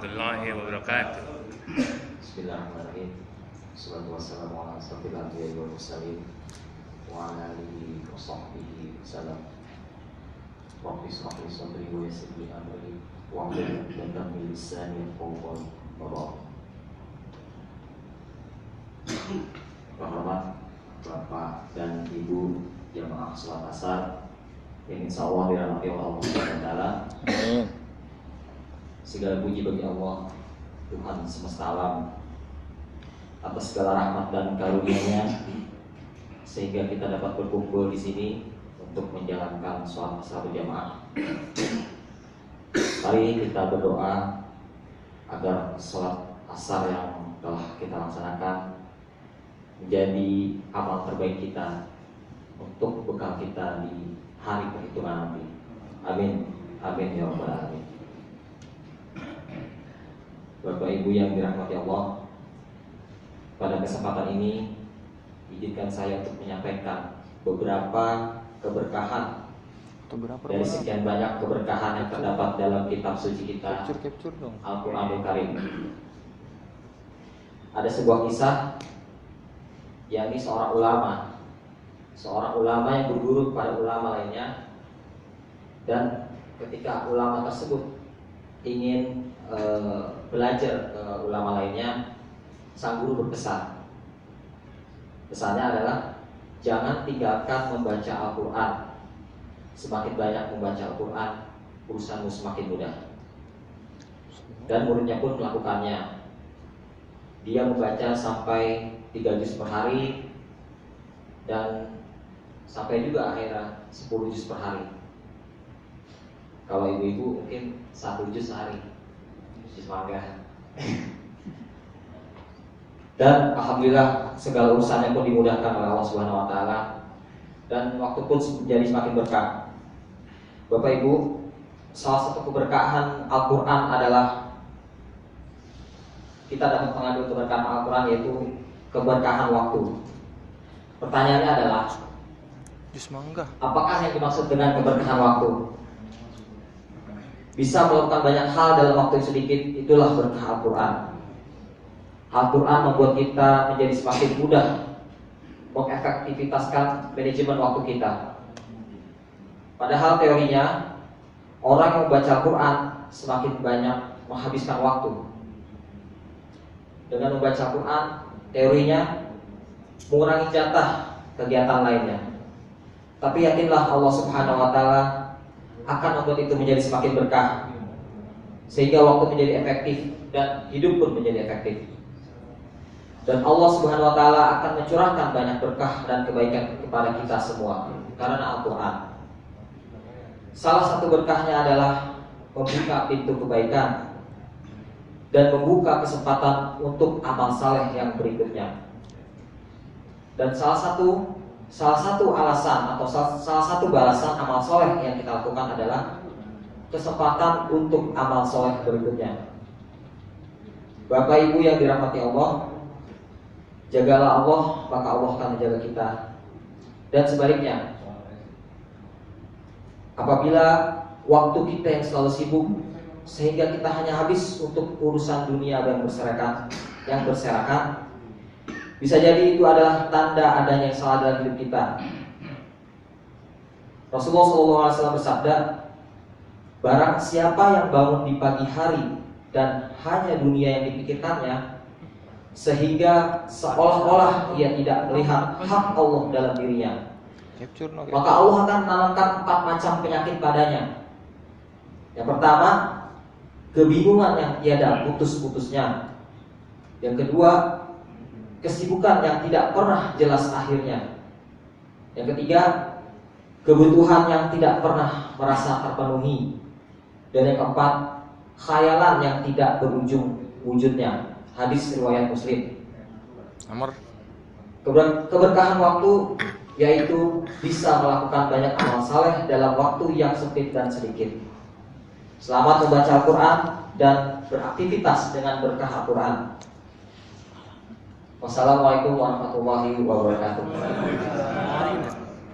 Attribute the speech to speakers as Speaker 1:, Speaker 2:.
Speaker 1: warahmatullahi wabarakatuh.
Speaker 2: Bismillahirrahmanirrahim. Wassalatu wassalamu ala asyrofil anbiya'i wal mursalin wa ala alihi wa sahbihi wasallam. Rabbi shrah li sadri wa yassir li amri wahlul 'uqdatam min lisani yafqahu qawli. Terhormat Bapak dan Ibu jamaah salat asar yang insya Allah dirahmati oleh Allah Subhanahu wa taala. Segala puji bagi Allah, Tuhan semesta alam, atas segala rahmat dan karunia-Nya sehingga kita dapat berkumpul di sini untuk menjalankan sholat asar berjamaah. Mari kita berdoa agar sholat asar yang telah kita laksanakan menjadi amal terbaik kita untuk bekal kita di hari perhitungan nanti. Amin. Amin ya rabbal alamin. Bapak Ibu yang dirahmati Allah, pada kesempatan ini izinkan saya untuk menyampaikan beberapa keberkahan dari sekian banyak keberkahan yang terdapat dalam kitab suci kita, Al-Quranul Karim. Ada sebuah kisah, yakni seorang ulama yang berguru kepada ulama lainnya, dan ketika ulama tersebut ingin belajar ke ulama lainnya, sang guru berpesan. Pesannya adalah jangan tinggalkan membaca Al-Quran. Semakin banyak membaca Al-Quran, urusanmu semakin mudah. Dan muridnya pun melakukannya. Dia membaca sampai 3 juz per hari, dan sampai juga akhirnya 10 juz per hari. Kalau ibu-ibu mungkin 1 juz sehari. Semangat. Dan alhamdulillah segala urusannya pun dimudahkan oleh Allah Subhanahu wa taala, dan waktu pun menjadi semakin berkah. Bapak Ibu, salah satu keberkahan Al-Qur'an adalah kita dapat mengambil keberkahan Al-Qur'an, yaitu keberkahan waktu. Pertanyaannya adalah, apakah yang dimaksud dengan keberkahan waktu? Bisa melakukan banyak hal dalam waktu yang sedikit, itulah berkah Al-Quran. Al-Quran membuat kita menjadi semakin mudah mengefektivitaskan manajemen waktu kita. Padahal teorinya, orang yang membaca Al-Quran semakin banyak menghabiskan waktu. Dengan membaca Al-Quran, teorinya mengurangi jatah kegiatan lainnya. Tapi yakinlah Allah Subhanahu wa taala akan membuat itu menjadi semakin berkah, sehingga waktu menjadi efektif dan hidup pun menjadi efektif. Dan Allah Subhanahu wa taala akan mencurahkan banyak berkah dan kebaikan kepada kita semua karena Al-Quran. Salah satu berkahnya adalah membuka pintu kebaikan dan membuka kesempatan untuk amal saleh yang berikutnya. Dan salah satu alasan atau salah satu balasan amal soleh yang kita lakukan adalah kesempatan untuk amal soleh berikutnya. Bapak Ibu yang dirahmati Allah, jagalah Allah, maka Allah akan menjaga kita. Dan sebaliknya, apabila waktu kita yang selalu sibuk sehingga kita hanya habis untuk urusan dunia yang berserakan, bisa jadi itu adalah tanda adanya yang salah dalam hidup kita. Rasulullah SAW bersabda, barang siapa yang bangun di pagi hari dan hanya dunia yang dipikirkannya, sehingga seolah-olah ia tidak melihat hak Allah dalam dirinya, maka Allah akan menanamkan 4 macam penyakit padanya. Yang pertama, kebingungan yang tiada putus-putusnya. Yang kedua, kesibukan yang tidak pernah jelas akhirnya. Yang ketiga, kebutuhan yang tidak pernah merasa terpenuhi. Dan yang keempat, khayalan yang tidak berujung wujudnya. Hadis riwayat Muslim. Keberkahan waktu yaitu bisa melakukan banyak amal saleh dalam waktu yang sempit dan sedikit. Selamat membaca Al-Quran dan beraktivitas dengan berkah Al-Quran. Wassalamualaikum warahmatullahi wabarakatuh.